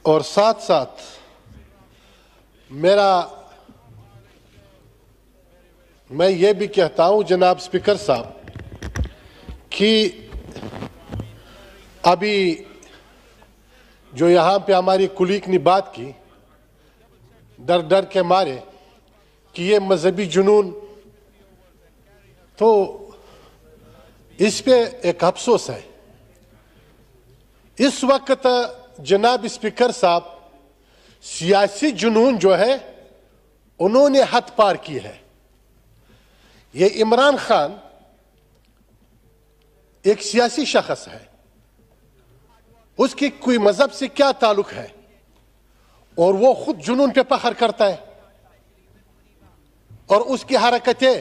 اور ساتھ ساتھ میں یہ بھی کہتا ہوں جناب اسپیکر صاحب کہ ابھی جو یہاں پہ ہماری کلیگ نے بات کی ڈر کے مارے کہ یہ مذہبی جنون، تو اس پہ ایک افسوس ہے۔ اس وقت جناب اسپیکر صاحب سیاسی جنون جو ہے انہوں نے حد پار کی ہے۔ یہ عمران خان ایک سیاسی شخص ہے، اس کی کوئی مذہب سے کیا تعلق ہے، اور وہ خود جنون پہ فخر کرتا ہے، اور اس کی حرکتیں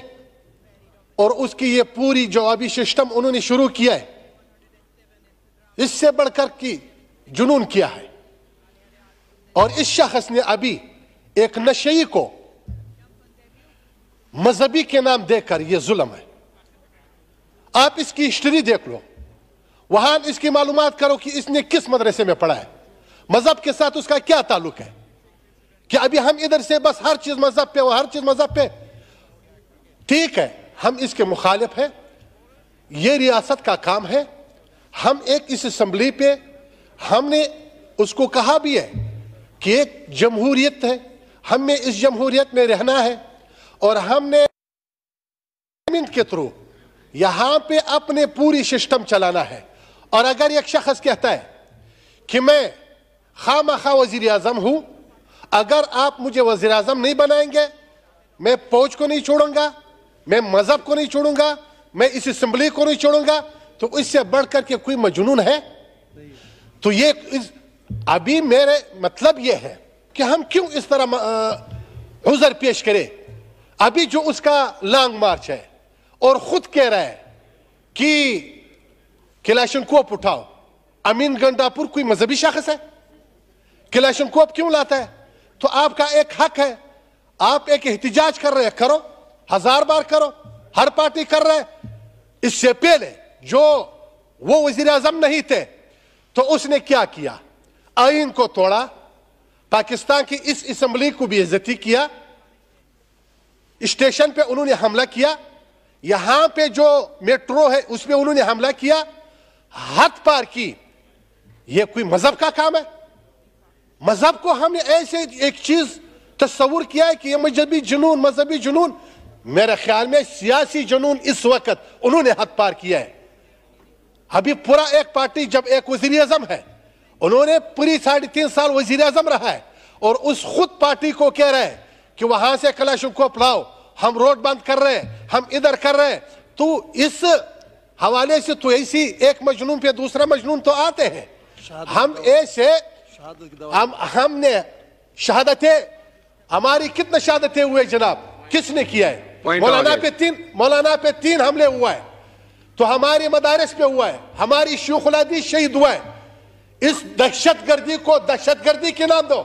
اور اس کی یہ پوری جوابی سسٹم انہوں نے شروع کیا ہے، اس سے بڑھ کر کی جنون کیا ہے۔ اور اس شخص نے ابھی ایک نشئی کو مذہبی کے نام دے کر، یہ ظلم ہے۔ آپ اس کی ہسٹری دیکھ لو، وہاں اس کی معلومات کرو کہ اس نے کس مدرسے میں پڑھا ہے، مذہب کے ساتھ اس کا کیا تعلق ہے، کہ ابھی ہم ادھر سے بس ہر چیز مذہب پہ ہر چیز مذہب پہ۔ ٹھیک ہے، ہم اس کے مخالف ہیں، یہ ریاست کا کام ہے۔ ہم ایک اس اسمبلی پہ ہم نے اس کو کہا بھی ہے کہ ایک جمہوریت ہے، ہمیں اس جمہوریت میں رہنا ہے، اور ہم نے کے تھرو یہاں پہ اپنے پوری سسٹم چلانا ہے۔ اور اگر ایک شخص کہتا ہے کہ میں خواہ وزیر اعظم ہوں، اگر آپ مجھے وزیر اعظم نہیں بنائیں گے، میں فوج کو نہیں چھوڑوں گا، میں مذہب کو نہیں چھوڑوں گا، میں اس اسمبلی کو نہیں چھوڑوں گا، تو اس سے بڑھ کر کے کوئی مجنون ہے؟ تو یہ ابھی میرے مطلب یہ ہے کہ ہم کیوں اس طرح عذر پیش کریں؟ ابھی جو اس کا لانگ مارچ ہے اور خود کہہ رہا ہے کہ کلاشنکوف اٹھاؤ، امین گنڈاپور کوئی مذہبی شخص ہے؟ کلاشنکوف کیوں لاتا ہے؟ تو آپ کا ایک حق ہے، آپ ایک احتجاج کر رہے ہیں، کرو، 1000 بار کرو، ہر پارٹی کر رہے ہیں۔ اس سے پہلے جو وہ وزیر اعظم نہیں تھے تو اس نے کیا کیا؟ آئین کو توڑا، پاکستان کی اس اسمبلی کو بھی عزتی کیا، اسٹیشن پہ انہوں نے حملہ کیا، یہاں پہ جو میٹرو ہے اس پہ انہوں نے حملہ کیا، حد پار کی۔ یہ کوئی مذہب کا کام ہے؟ مذہب کو ہم نے ایسے ایک چیز تصور کیا ہے کہ یہ مذہبی جنون، مذہبی جنون۔ میرے خیال میں سیاسی جنون اس وقت انہوں نے حد پار کیا ہے۔ ابھی پورا ایک پارٹی جب ایک وزیر اعظم ہے، انہوں نے پوری 3.5 سال وزیر اعظم رہا ہے، اور اس خود پارٹی کو کہہ رہے ہیں کہ وہاں سے کلاشنکوف لاؤ، ہم روڈ بند کر رہے ہیں، ہم ادھر کر رہے ہیں۔ تو اس حوالے سے تو ایسی ایک مجنون پہ دوسرا مجنون تو آتے ہیں۔ ہم ایسے ہم نے شہادتیں، ہماری کتنے شہادتیں ہوئے جناب، کس نے کیا ہے؟ مولانا پہ 3 حملے ہوا ہے، تو ہماری مدارس پہ ہوا ہے، ہماری شیوخ الحدیث شہید ہوا ہے۔ اس دہشت گردی کو دہشت گردی کے نام دو،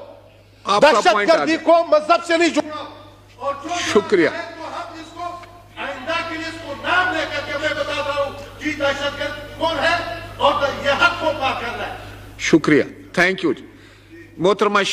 دہشت گردی کو مذہب سے نہیں جڑا۔ شکریہ۔ آئندہ کے لیے اس کو نام لے کر کے میں بتا رہا ہوں کہ دہشت گرد کون ہے اور یہ حق کو پا کر رہا ہے۔ شکریہ، تھینک یو۔ محترمہ